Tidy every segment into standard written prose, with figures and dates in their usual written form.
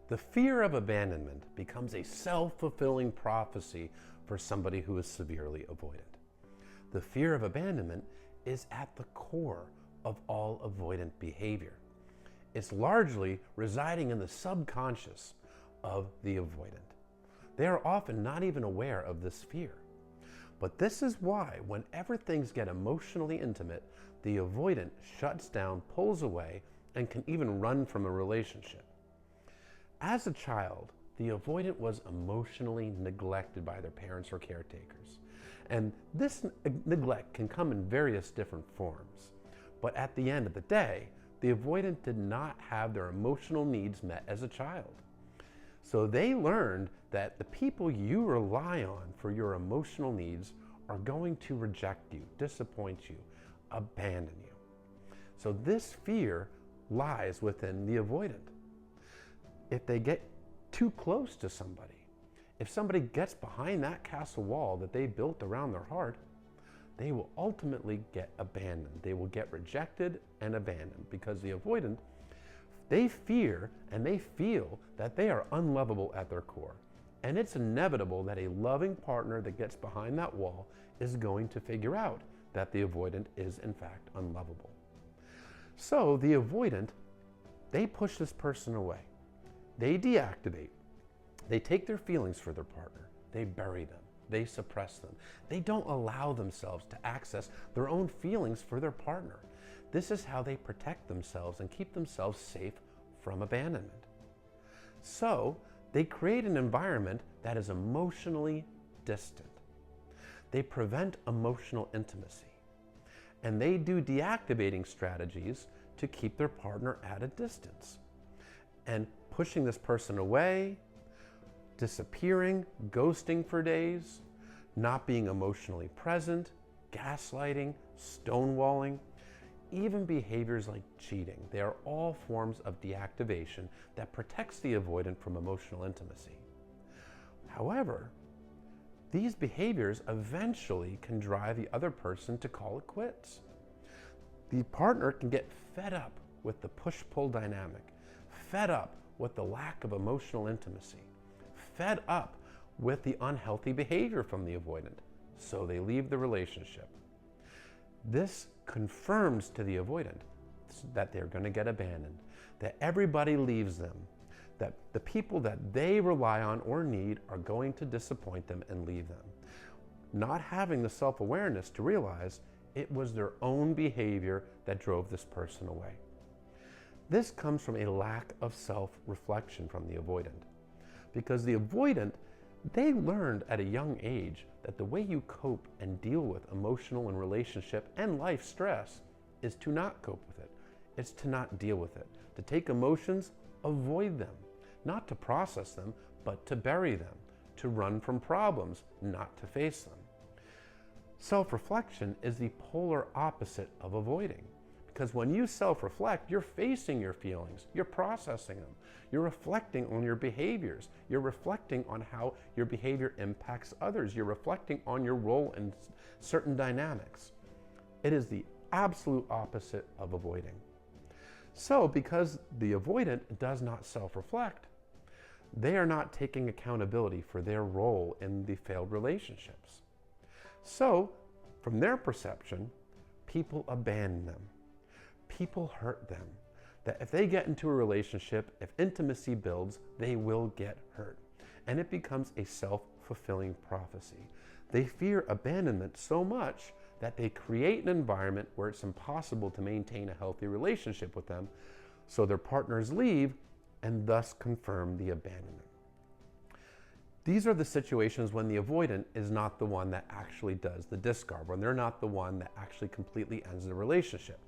The fear of abandonment becomes a self-fulfilling prophecy for somebody who is severely avoidant. The fear of abandonment is at the core of all avoidant behavior. It's largely residing in the subconscious of the avoidant. They are often not even aware of this fear. But this is why whenever things get emotionally intimate, the avoidant shuts down, pulls away, and can even run from a relationship. As a child, the avoidant was emotionally neglected by their parents or caretakers. And this neglect can come in various different forms. But at the end of the day, the avoidant did not have their emotional needs met as a child. So they learned that the people you rely on for your emotional needs are going to reject you, disappoint you, abandon you. So this fear lies within the avoidant. If they get too close to somebody, if somebody gets behind that castle wall that they built around their heart, they will ultimately get abandoned. They will get rejected and abandoned because the avoidant, they fear and they feel that they are unlovable at their core. And it's inevitable that a loving partner that gets behind that wall is going to figure out that the avoidant is in fact unlovable. So the avoidant, they push this person away. They deactivate. They take their feelings for their partner. They bury them. They suppress them. They don't allow themselves to access their own feelings for their partner. This is how they protect themselves and keep themselves safe from abandonment. So they create an environment that is emotionally distant. They prevent emotional intimacy. And they do deactivating strategies to keep their partner at a distance. And pushing this person away, disappearing, ghosting for days, not being emotionally present, gaslighting, stonewalling, even behaviors like cheating. They are all forms of deactivation that protects the avoidant from emotional intimacy. However, these behaviors eventually can drive the other person to call it quits. The partner can get fed up with the push-pull dynamic, fed up with the lack of emotional intimacy, fed up with the unhealthy behavior from the avoidant, so they leave the relationship. This confirms to the avoidant that they're going to get abandoned, that everybody leaves them, that the people that they rely on or need are going to disappoint them and leave them. Not having the self-awareness to realize it was their own behavior that drove this person away. This comes from a lack of self-reflection from the avoidant. Because the avoidant, they learned at a young age that the way you cope and deal with emotional and relationship and life stress is to not cope with it. It's to not deal with it. To take emotions, avoid them. Not to process them, but to bury them. To run from problems, not to face them. Self-reflection is the polar opposite of avoiding. Because when you self-reflect, you're facing your feelings, you're processing them, you're reflecting on your behaviors, you're reflecting on how your behavior impacts others, you're reflecting on your role in certain dynamics. It is the absolute opposite of avoiding. So because the avoidant does not self-reflect, they are not taking accountability for their role in the failed relationships. So from their perception, people abandon them. People hurt them. That if they get into a relationship, if intimacy builds, they will get hurt. And it becomes a self-fulfilling prophecy. They fear abandonment so much that they create an environment where it's impossible to maintain a healthy relationship with them, so their partners leave and thus confirm the abandonment. These are the situations when the avoidant is not the one that actually does the discard, when they're not the one that actually completely ends the relationship.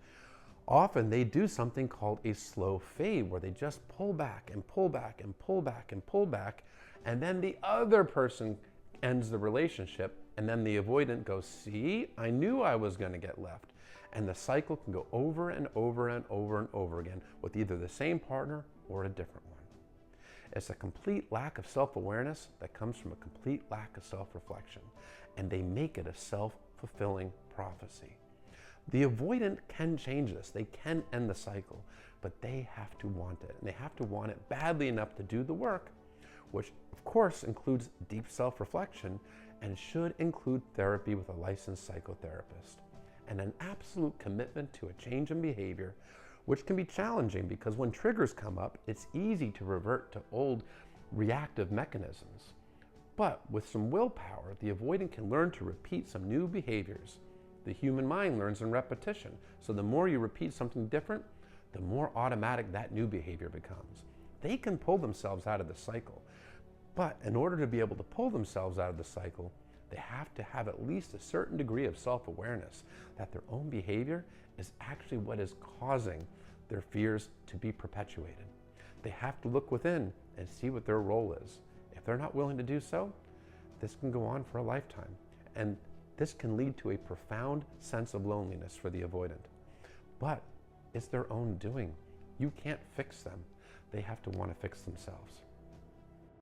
Often they do something called a slow fade, where they just pull back and pull back and pull back and pull back, and then the other person ends the relationship, and then the avoidant goes, see, I knew I was going to get left. And the cycle can go over and over and over and over again with either the same partner or a different one. It's a complete lack of self-awareness that comes from a complete lack of self-reflection, and they make it a self-fulfilling prophecy. The avoidant can change this. They can end the cycle. but they have to want it. And they have to want it badly enough to do the work, which of course includes deep self-reflection and should include therapy with a licensed psychotherapist, and an absolute commitment to a change in behavior, which can be challenging because when triggers come up, it's easy to revert to old reactive mechanisms. But with some willpower, the avoidant can learn to repeat some new behaviors. The human mind learns in repetition, so the more you repeat something different, the more automatic that new behavior becomes. They can pull themselves out of the cycle, but in order to be able to pull themselves out of the cycle, they have to have at least a certain degree of self-awareness that their own behavior is actually what is causing their fears to be perpetuated. They have to look within and see what their role is. If they're not willing to do so, this can go on for a lifetime. And this can lead to a profound sense of loneliness for the avoidant. But it's their own doing. You can't fix them. They have to want to fix themselves.